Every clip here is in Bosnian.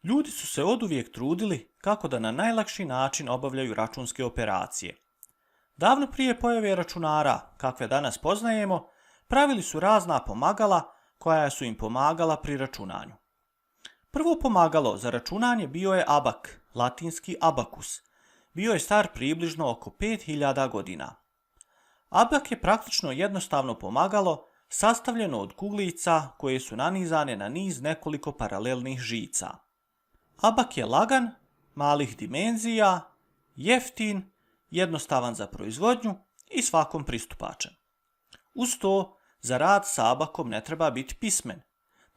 Ljudi su se oduvijek trudili kako da na najlakši način obavljaju računske operacije. Davno prije pojave računara, kakve danas poznajemo, pravili su razna pomagala koja su im pomagala pri računanju. Prvo pomagalo za računanje bio je abak, latinski abakus. Bio je star približno oko 5000 godina. Abak je praktično jednostavno pomagalo sastavljeno od kuglica koje su nanizane na niz nekoliko paralelnih žica. Abak je lagan, malih dimenzija, jeftin, jednostavan za proizvodnju i svakom pristupačan. Uz to, za rad sa abakom ne treba biti pismen.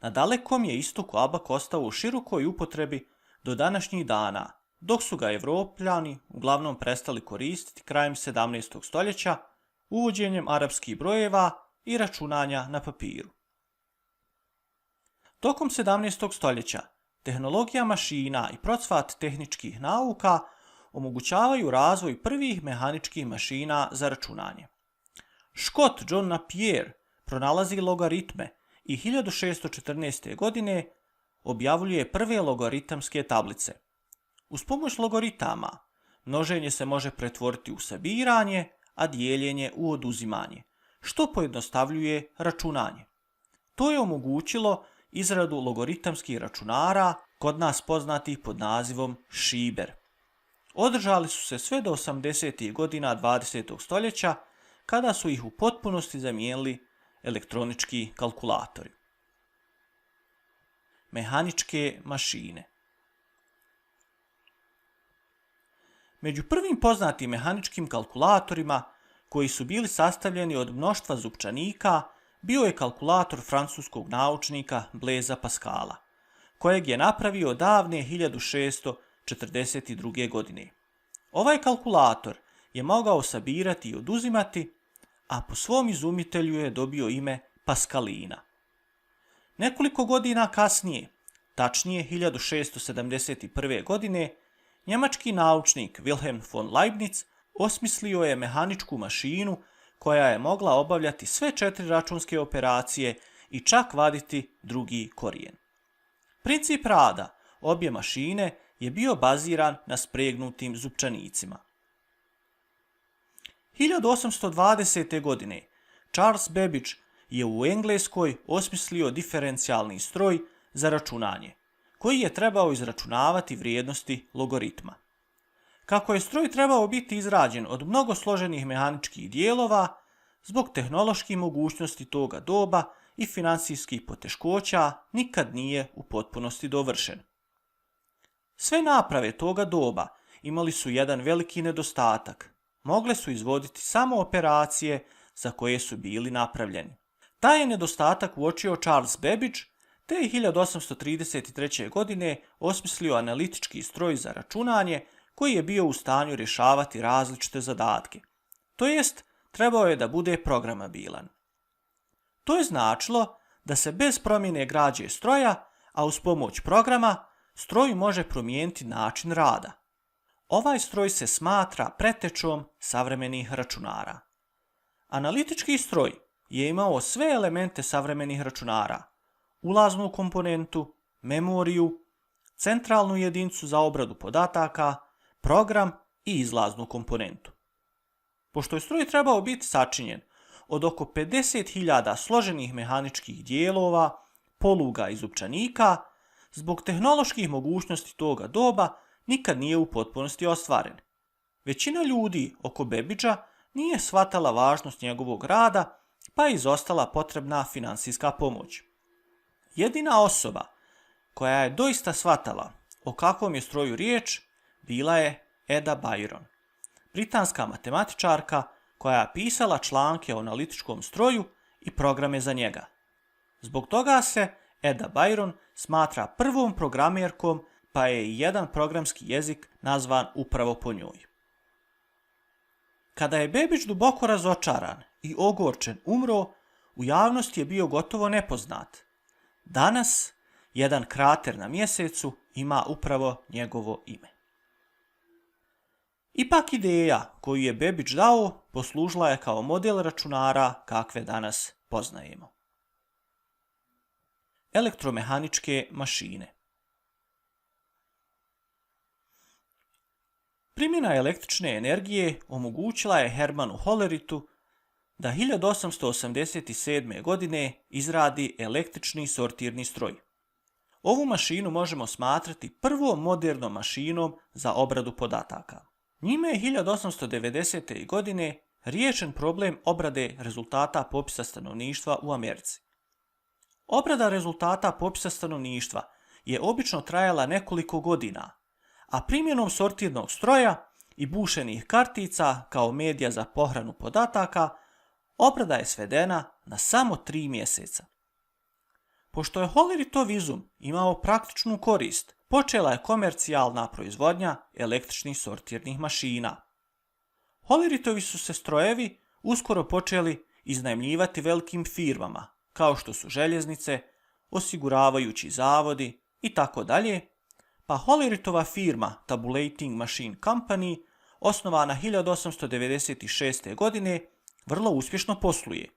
Na dalekom je istoku abak ostao u širokoj upotrebi do današnjih dana, dok su ga Evropljani uglavnom prestali koristiti krajem 17. stoljeća uvođenjem arapskih brojeva i računanja na papiru. Tokom 17. stoljeća tehnologija mašina i procvat tehničkih nauka omogućavaju razvoj prvih mehaničkih mašina za računanje. Škot John Napier pronalazi logaritme i 1614. godine objavljuje prve logaritamske tablice. Uz pomoć logaritama množenje se može pretvoriti u sabiranje, a dijeljenje u oduzimanje, što pojednostavljuje računanje. To je omogućilo izradu logaritamskih računara, kod nas poznatih pod nazivom šiber. Održali su se sve do 80. godina 20. stoljeća, kada su ih u potpunosti zamijenili elektronički kalkulatori. Mehaničke mašine. Među prvim poznatim mehaničkim kalkulatorima, koji su bili sastavljeni od mnoštva zupčanika, bio je kalkulator francuskog naučnika Blaisa Pascala, kojeg je napravio davne 1642. godine. Ovaj kalkulator je mogao sabirati i oduzimati, a po svom izumitelju je dobio ime Paskalina. Nekoliko godina kasnije, tačnije 1671. godine, njemački naučnik Wilhelm von Leibniz osmislio je mehaničku mašinu koja je mogla obavljati sve 4 računske operacije i čak vaditi drugi korijen. Princip rada obje mašine je bio baziran na spregnutim zupčanicima. 1820. godine Charles Babbage je u Engleskoj osmislio diferencijalni stroj za računanje, koji je trebao izračunavati vrijednosti logaritma. Kako je stroj trebao biti izrađen od mnogo složenih mehaničkih dijelova, zbog tehnoloških mogućnosti toga doba i finansijskih poteškoća nikad nije u potpunosti dovršen. Sve naprave toga doba imali su jedan veliki nedostatak. Mogle su izvoditi samo operacije za koje su bili napravljeni. Taj je nedostatak uočio Charles Babbage, te je 1833. godine osmislio analitički stroj za računanje koji je bio u stanju rješavati različite zadatke. To jest, trebao je da bude programabilan. To je značilo da se bez promjene građe stroja, a uz pomoć programa, stroj može promijeniti način rada. Ovaj stroj se smatra pretečom savremenih računara. Analitički stroj je imao sve elemente savremenih računara: ulaznu komponentu, memoriju, centralnu jedinicu za obradu podataka, program i izlaznu komponentu. Pošto je stroj trebao biti sačinjen od oko 50.000 složenih mehaničkih dijelova, poluga i zupčanika, zbog tehnoloških mogućnosti toga doba nikad nije u potpunosti ostvaren. Većina ljudi oko Babbagea nije shvatala važnost njegovog rada, pa je izostala potrebna finansijska pomoć. Jedina osoba koja je doista shvatala o kakvom je stroju riječ bila je Ada Byron, britanska matematičarka koja je pisala članke o analitičkom stroju i programe za njega. Zbog toga se Ada Byron smatra prvom programerkom, pa je i jedan programski jezik nazvan upravo po njoj. Kada je Babbage duboko razočaran i ogorčen umro, u javnosti je bio gotovo nepoznat. Danas, jedan krater na mjesecu ima upravo njegovo ime. Ipak ideja koju je Babbage dao poslužila je kao model računara kakve danas poznajemo. Elektromehaničke mašine. Primjena električne energije omogućila je Hermanu Holleritu da 1887. godine izradi električni sortirni stroj. Ovu mašinu možemo smatrati prvom modernom mašinom za obradu podataka. Njime je 1890. godine riješen problem obrade rezultata popisa stanovništva u Americi. Obrada rezultata popisa stanovništva je obično trajala nekoliko godina, a primjenom sortirnog stroja i bušenih kartica kao medija za pohranu podataka, obrada je svedena na samo 3 mjeseca. Pošto je Holleritov izum imao praktičnu korist, počela je komercijalna proizvodnja električnih sortirnih mašina. Holleritovi su se strojevi uskoro počeli iznajmljivati velikim firmama, kao što su željeznice, osiguravajući zavodi itd., pa Holleritova firma Tabulating Machine Company, osnovana 1896. godine, vrlo uspješno posluje.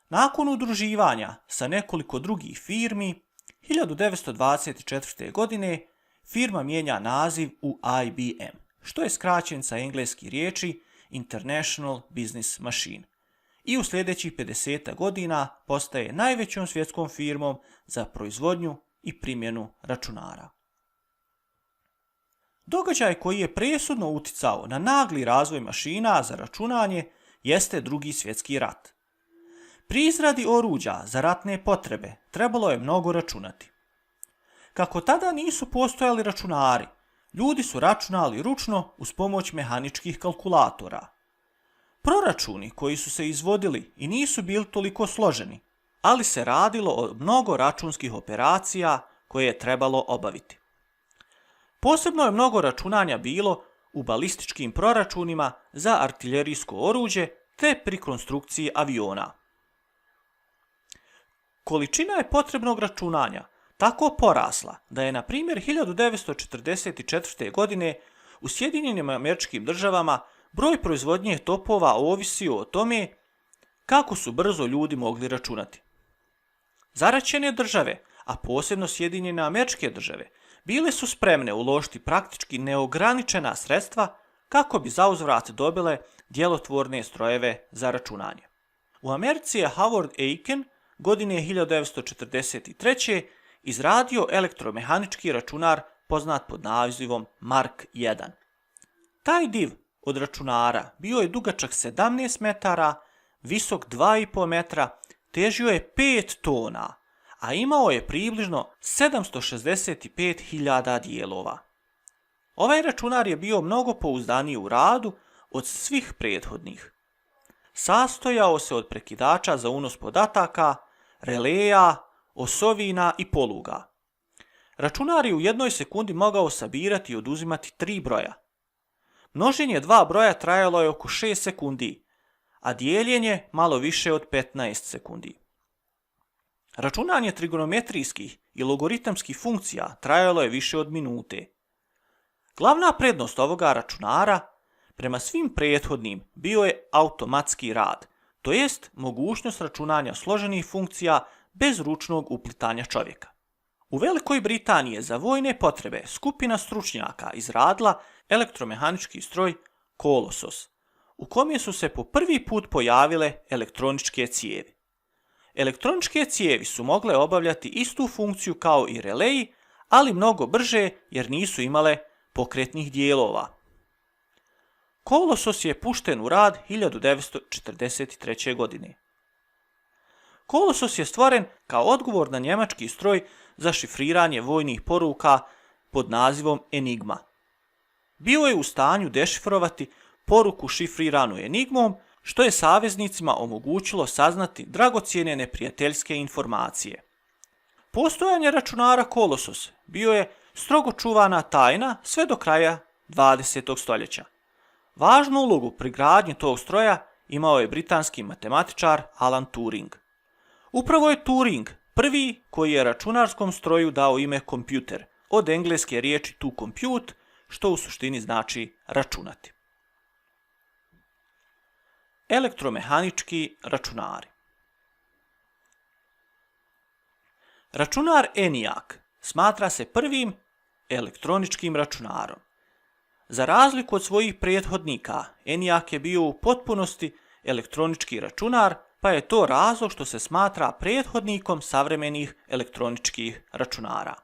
Nakon udruživanja sa nekoliko drugih firmi, 1924. godine firma mijenja naziv u IBM, što je skraćenica engleske riječi International Business Machine, i u sljedećih 50 godina postaje najvećom svjetskom firmom za proizvodnju i primjenu računara. Događaj koji je presudno uticao na nagli razvoj mašina za računanje jeste Drugi svjetski rat. Pri izradi oruđa za ratne potrebe trebalo je mnogo računati. Kako tada nisu postojali računari, ljudi su računali ručno uz pomoć mehaničkih kalkulatora. Proračuni koji su se izvodili i nisu bili toliko složeni, ali se radilo o mnogo računskih operacija koje je trebalo obaviti. Posebno je mnogo računanja bilo u balističkim proračunima za artiljerijsko oruđe te pri konstrukciji aviona. Količina je potrebnog računanja tako porasla da je, na primjer, 1944. godine u Sjedinjenim Američkim Državama broj proizvodnje topova ovisio o tome kako su brzo ljudi mogli računati. Zaraćene države, a posebno Sjedinjene Američke Države, bile su spremne uložiti praktički neograničena sredstva kako bi zauzvrat dobile djelotvorne strojeve za računanje. U Americi je Howard Aiken godine 1943. izradio elektromehanički računar poznat pod nazivom Mark I. Taj div od računara bio je dugačak 17 metara, visok 2,5 metra, težio je 5 tona, a imao je približno 765.000 dijelova. Ovaj računar je bio mnogo pouzdaniji u radu od svih prethodnih. Sastojao se od prekidača za unos podataka, releja, osovina i poluga. Računar je u jednoj sekundi mogao sabirati i oduzimati 3 broja. Množenje 2 broja trajalo je oko 6 sekundi, a dijeljenje malo više od 15 sekundi. Računanje trigonometrijskih i logoritamskih funkcija trajalo je više od minute. Glavna prednost ovoga računara prema svim prethodnim bio je automatski rad, to jest mogućnost računanja složenih funkcija bez ručnog uplitanja čovjeka. U Velikoj Britaniji je za vojne potrebe skupina stručnjaka izradila elektromehanički stroj Colossus, u kome su se po prvi put pojavile elektroničke cijevi. Elektroničke cijevi su mogle obavljati istu funkciju kao i releji, ali mnogo brže jer nisu imale pokretnih dijelova. Colossus je pušten u rad 1943. godine. Colossus je stvoren kao odgovor na njemački stroj za šifriranje vojnih poruka pod nazivom Enigma. Bio je u stanju dešifrovati poruku šifriranu enigmom, što je saveznicima omogućilo saznati dragocjene neprijateljske informacije. Postojanje računara Colossus bio je strogo čuvana tajna sve do kraja 20. stoljeća. Važnu ulogu pri gradnji tog stroja imao je britanski matematičar Alan Turing. Upravo je Turing prvi koji je računarskom stroju dao ime kompjuter, od engleske riječi to compute, što u suštini znači računati. Elektromehanički računari. Računar ENIAC smatra se prvim elektroničkim računarom. Za razliku od svojih prethodnika, ENIAC je bio u potpunosti elektronički računar, pa je to razlog što se smatra prethodnikom savremenih elektroničkih računara.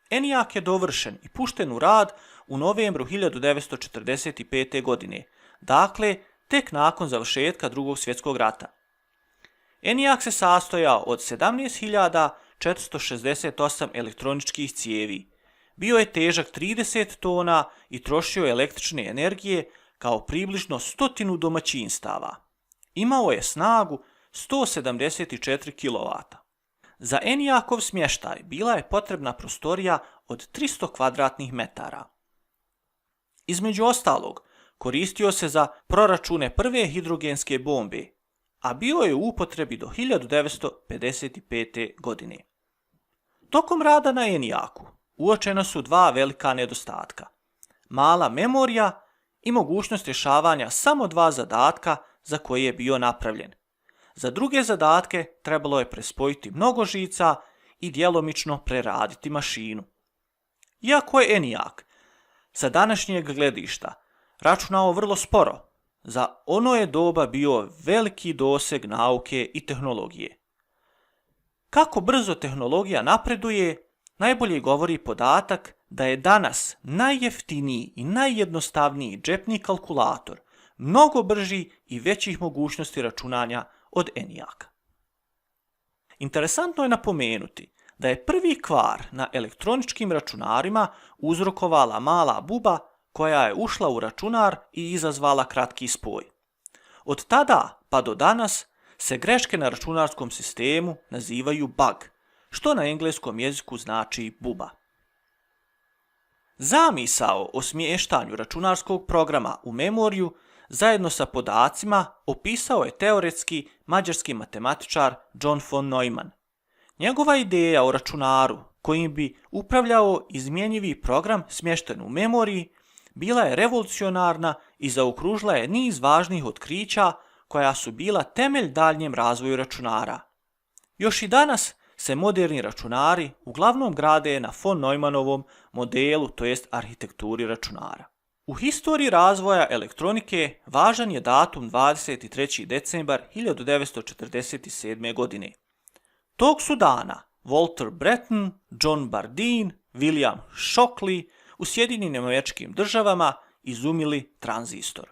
ENIAC je dovršen i pušten u rad u novembru 1945. godine, dakle tek nakon završetka Drugog svjetskog rata. ENIAC se sastojao od 17.468 elektroničkih cijevi. Bio je težak 30 tona i trošio električne energije kao približno 100 domaćinstava. Imao je snagu 174 kW. Za ENIAC-ov smještaj bila je potrebna prostorija od 300 kvadratnih metara. Između ostalog, koristio se za proračune prve hidrogenske bombe, a bio je u upotrebi do 1955. godine. Tokom rada na ENIAC-u uočena su dva velika nedostatka: mala memorija i mogućnost rješavanja samo dva zadatka za koje je bio napravljen. Za druge zadatke trebalo je prespojiti mnogo žica i djelomično preraditi mašinu. Iako je ENIAC sa današnjeg gledišta računao vrlo sporo, za ono je doba bio veliki doseg nauke i tehnologije. Kako brzo tehnologija napreduje, najbolje govori podatak da je danas najjeftiniji i najjednostavniji džepni kalkulator mnogo brži i većih mogućnosti računanja od ENIAC-a. Interesantno je napomenuti da je prvi kvar na elektroničkim računarima uzrokovala mala buba koja je ušla u računar i izazvala kratki spoj. Od tada pa do danas se greške na računarskom sistemu nazivaju bug, što na engleskom jeziku znači buba. Zamisao o smještanju računarskog programa u memoriju zajedno sa podacima opisao je teoretski mađarski matematičar John von Neumann. Njegova ideja o računaru kojim bi upravljao izmjenjivi program smješten u memoriji bila je revolucionarna i zaokružila je niz važnih otkrića koja su bila temelj daljnjem razvoju računara. Još i danas se moderni računari uglavnom grade na von Neumannovom modelu, to jest arhitekturi računara. U historiji razvoja elektronike važan je datum 23. decembar 1947. godine. Tog su dana Walter Bretton, John Bardeen, William Shockley u Sjedinjenim Američkim Državama izumili tranzistor.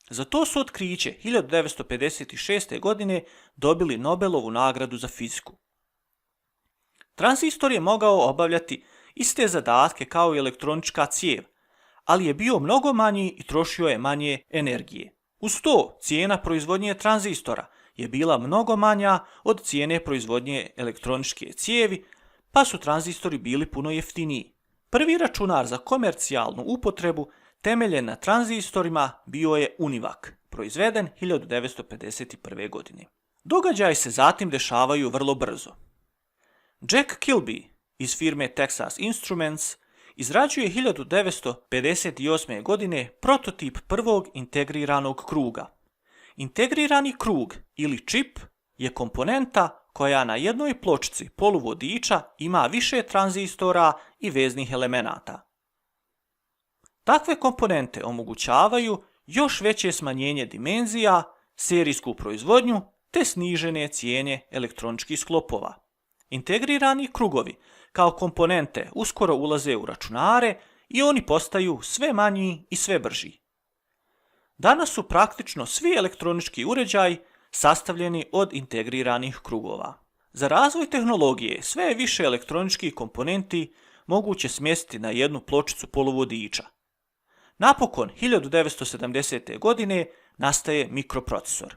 Za to su otkriće 1956. godine dobili Nobelovu nagradu za fiziku. Tranzistor je mogao obavljati iste zadatke kao i elektronička cijev, ali je bio mnogo manji i trošio je manje energije. Uz to, cijena proizvodnje tranzistora je bila mnogo manja od cijene proizvodnje elektroničke cijevi, pa su tranzistori bili puno jeftiniji. Prvi računar za komercijalnu upotrebu temeljen na tranzistorima bio je UNIVAC, proizveden 1951. godine. Događaji se zatim dešavaju vrlo brzo. Jack Kilby iz firme Texas Instruments izrađuje 1958. godine prototip prvog integriranog kruga. Integrirani krug ili čip je komponenta koja na jednoj pločici poluvodiča ima više tranzistora i veznih elemenata. Takve komponente omogućavaju još veće smanjenje dimenzija, serijsku proizvodnju te snižene cijene elektroničkih sklopova. Integrirani krugovi kao komponente uskoro ulaze u računare i oni postaju sve manji i sve brži. Danas su praktično svi elektronički uređaji sastavljeni od integriranih krugova. Za razvoj tehnologije sve je više elektroničkih komponenti moguće smjestiti na jednu pločicu poluvodiča. Napokon 1970. godine nastaje mikroprocesor.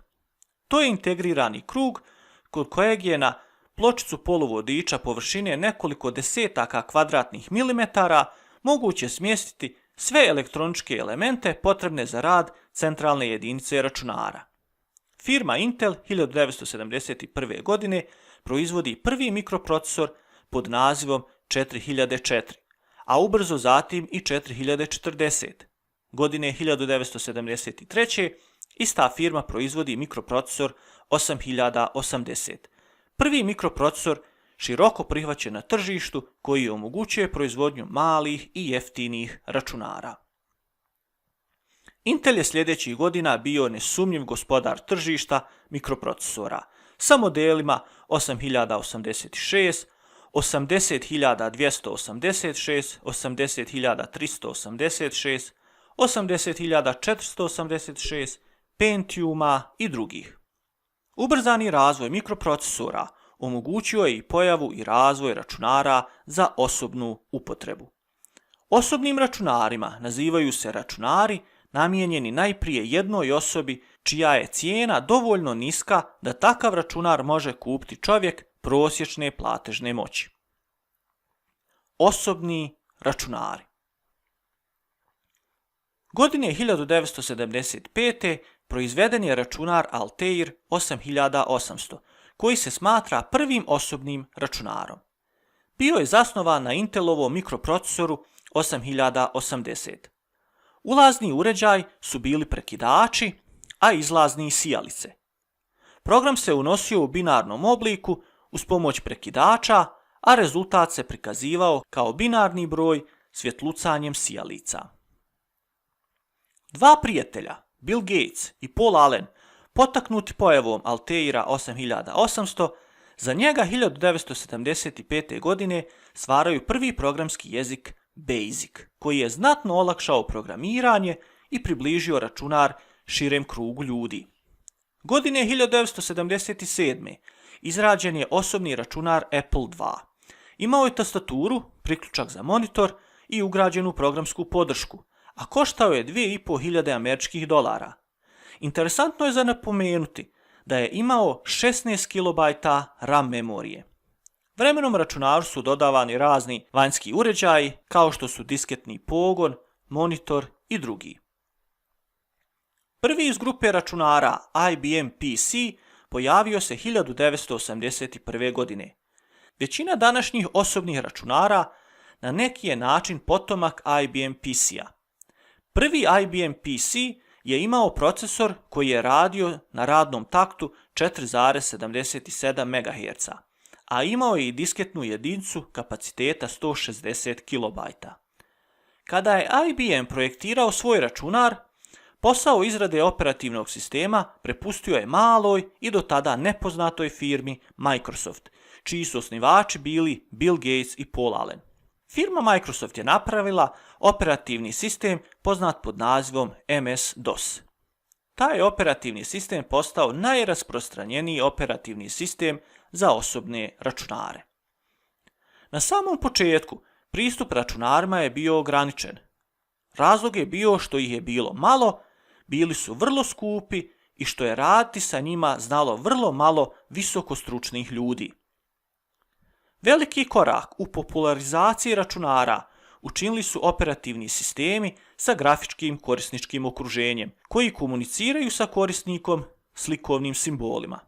To je integrirani krug kod kojeg je na pločicu poluvodiča površine nekoliko desetaka kvadratnih milimetara moguće smjestiti sve elektroničke elemente potrebne za rad centralne jedinice računara. Firma Intel 1971. godine proizvodi prvi mikroprocesor pod nazivom 4004, a ubrzo zatim i 4040. Godine 1973. ista firma proizvodi mikroprocesor 8080. Prvi mikroprocesor široko prihvaćen na tržištu koji omogućuje proizvodnju malih i jeftinih računara. Intel je sljedećih godina bio nesumnjiv gospodar tržišta mikroprocesora sa modelima 8086, 80286, 80386, 80486, Pentiuma i drugih. Ubrzani razvoj mikroprocesora omogućio je i pojavu i razvoj računara za osobnu upotrebu. Osobnim računarima nazivaju se računari namijenjeni najprije jednoj osobi čija je cijena dovoljno niska da takav računar može kupiti čovjek prosječne platežne moći. Osobni računari. Godine 1975. proizveden je računar Altair 8800, koji se smatra prvim osobnim računarom. Bio je zasnovan na Intelovom mikroprocesoru 8080. Ulazni uređaj su bili prekidači, a izlazni sijalice. Program se unosio u binarnom obliku uz pomoć prekidača, a rezultat se prikazivao kao binarni broj svjetlucanjem sijalica. Dva prijatelja, Bill Gates i Paul Allen, potaknuti pojavom Altaira 8800, za njega 1975. godine stvaraju prvi programski jezik BASIC, koji je znatno olakšao programiranje i približio računar širem krugu ljudi. Godine 1977. izrađen je osobni računar Apple II. Imao je tastaturu, priključak za monitor i ugrađenu programsku podršku, a koštao je $2.500 američkih dolara. Interesantno je za napomenuti da je imao 16 KB RAM memorije. Vremenom računaru su dodavani razni vanjski uređaji kao što su disketni pogon, monitor i drugi. Prvi iz grupe računara IBM PC pojavio se 1981. godine. Većina današnjih osobnih računara na neki je način potomak IBM PC-a. Prvi IBM PC je imao procesor koji je radio na radnom taktu 4,77 MHz, a imao je i disketnu jedinicu kapaciteta 160 KB. Kada je IBM projektirao svoj računar, posao izrade operativnog sistema prepustio je maloj i do tada nepoznatoj firmi Microsoft, čiji su osnivači bili Bill Gates i Paul Allen. Firma Microsoft je napravila operativni sistem poznat pod nazivom MS-DOS. Taj je operativni sistem postao najrasprostranjeniji operativni sistem za osobne računare. Na samom početku pristup računarima je bio ograničen. Razlog je bio što ih je bilo malo, bili su vrlo skupi i što je raditi sa njima znalo vrlo malo visokostručnih ljudi. Veliki korak u popularizaciji računara učinili su operativni sistemi sa grafičkim korisničkim okruženjem, koji komuniciraju sa korisnikom slikovnim simbolima.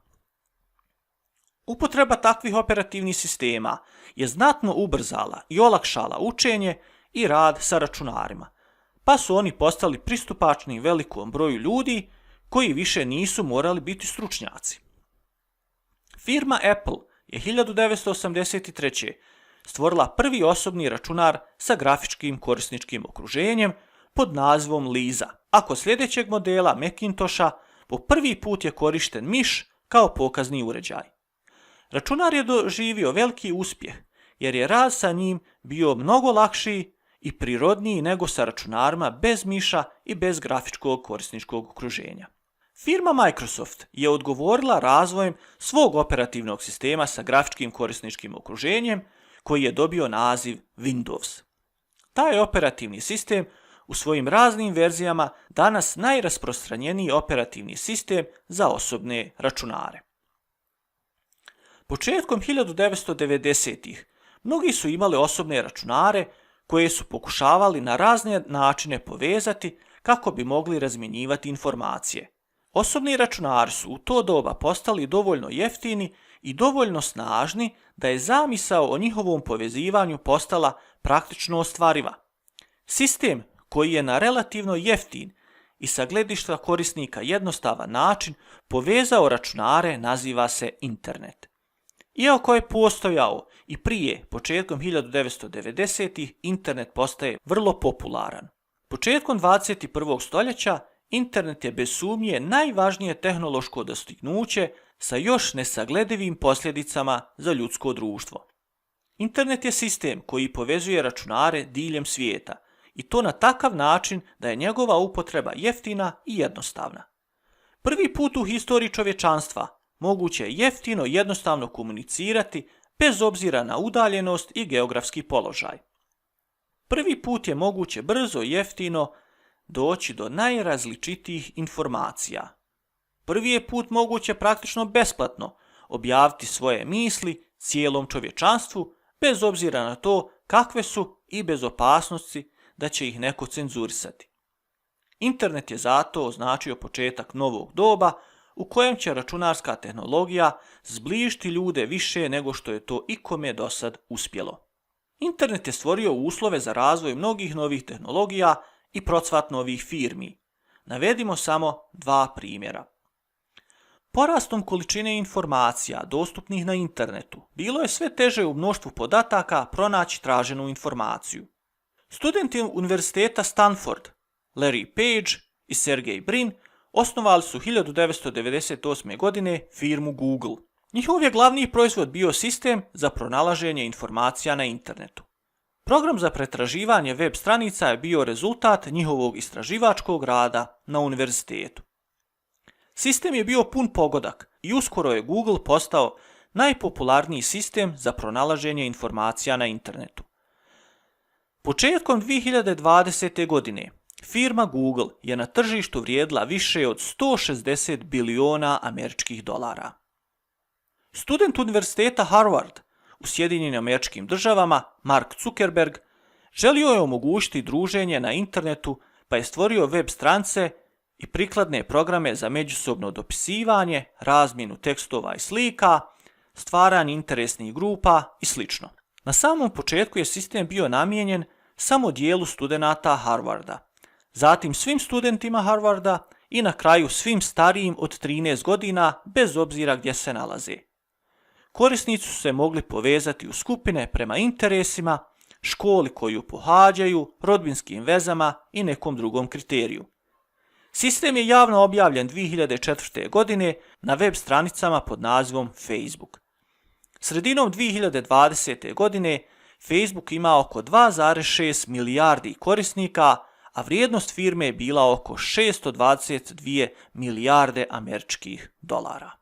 Upotreba takvih operativnih sistema je znatno ubrzala i olakšala učenje i rad sa računarima, pa su oni postali pristupačni velikom broju ljudi koji više nisu morali biti stručnjaci. Firma Apple je 1983. stvorila prvi osobni računar sa grafičkim korisničkim okruženjem pod nazivom Lisa, a kod sljedećeg modela Macintosha po prvi put je korišten miš kao pokazni uređaj. Računar je doživio veliki uspjeh jer je rad sa njim bio mnogo lakši i prirodniji nego sa računarima bez miša i bez grafičkog korisničkog okruženja. Firma Microsoft je odgovorila razvojem svog operativnog sistema sa grafičkim korisničkim okruženjem koji je dobio naziv Windows. Taj je operativni sistem u svojim raznim verzijama danas najrasprostranjeniji operativni sistem za osobne računare. Početkom 1990-ih mnogi su imali osobne računare koje su pokušavali na razne načine povezati kako bi mogli razmjenjivati informacije. Osobni računari su u to doba postali dovoljno jeftini i dovoljno snažni da je zamisao o njihovom povezivanju postala praktično ostvariva. Sistem koji je na relativno jeftin i sa gledišta korisnika jednostavan način povezao računare naziva se internet. Iako je postojao i prije, početkom 1990-ih, internet postaje vrlo popularan. Početkom 21. stoljeća internet je bez sumnje najvažnije tehnološko dostignuće sa još nesagledivim posljedicama za ljudsko društvo. Internet je sistem koji povezuje računare diljem svijeta i to na takav način da je njegova upotreba jeftina i jednostavna. Prvi put u historiji čovječanstva moguće je jeftino i jednostavno komunicirati bez obzira na udaljenost i geografski položaj. Prvi put je moguće brzo i jeftino doći do najrazličitijih informacija. Prvi je put moguće praktično besplatno objaviti svoje misli cijelom čovječanstvu bez obzira na to kakve su i bez opasnosti da će ih neko cenzurisati. Internet je zato označio početak novog doba u kojem će računarska tehnologija zbližiti ljude više nego što je to ikome dosad uspjelo. Internet je stvorio uslove za razvoj mnogih novih tehnologija i procvat novih firmi. Navedimo samo dva primjera. Porastom količine informacija dostupnih na internetu bilo je sve teže u mnoštvu podataka pronaći traženu informaciju. Studenti Univerziteta Stanford, Larry Page i Sergey Brin, osnovali su 1998. godine firmu Google. Njihov je glavni proizvod bio sistem za pronalaženje informacija na internetu. Program za pretraživanje web stranica je bio rezultat njihovog istraživačkog rada na univerzitetu. Sistem je bio pun pogodak i uskoro je Google postao najpopularniji sistem za pronalaženje informacija na internetu. Početkom 2020. godine firma Google je na tržištu vrijedila više od 160 biliona američkih dolara. Student Univerziteta Harvard u Sjedinjenim Američkim Državama, Mark Zuckerberg, želio je omogućiti druženje na internetu pa je stvorio web stranice i prikladne programe za međusobno dopisivanje, razmjenu tekstova i slika, stvaranje interesnih grupa i sl. Na samom početku je sistem bio namijenjen samo dijelu studenata Harvarda, zatim svim studentima Harvarda i na kraju svim starijim od 13 godina bez obzira gdje se nalaze. Korisnici su se mogli povezati u skupine prema interesima, školi koju pohađaju, rodbinskim vezama i nekom drugom kriteriju. Sistem je javno objavljen 2004. godine na web stranicama pod nazivom Facebook. Sredinom 2020. godine Facebook ima oko 2,6 milijardi korisnika, a vrijednost firme je bila oko 622 milijarde američkih dolara.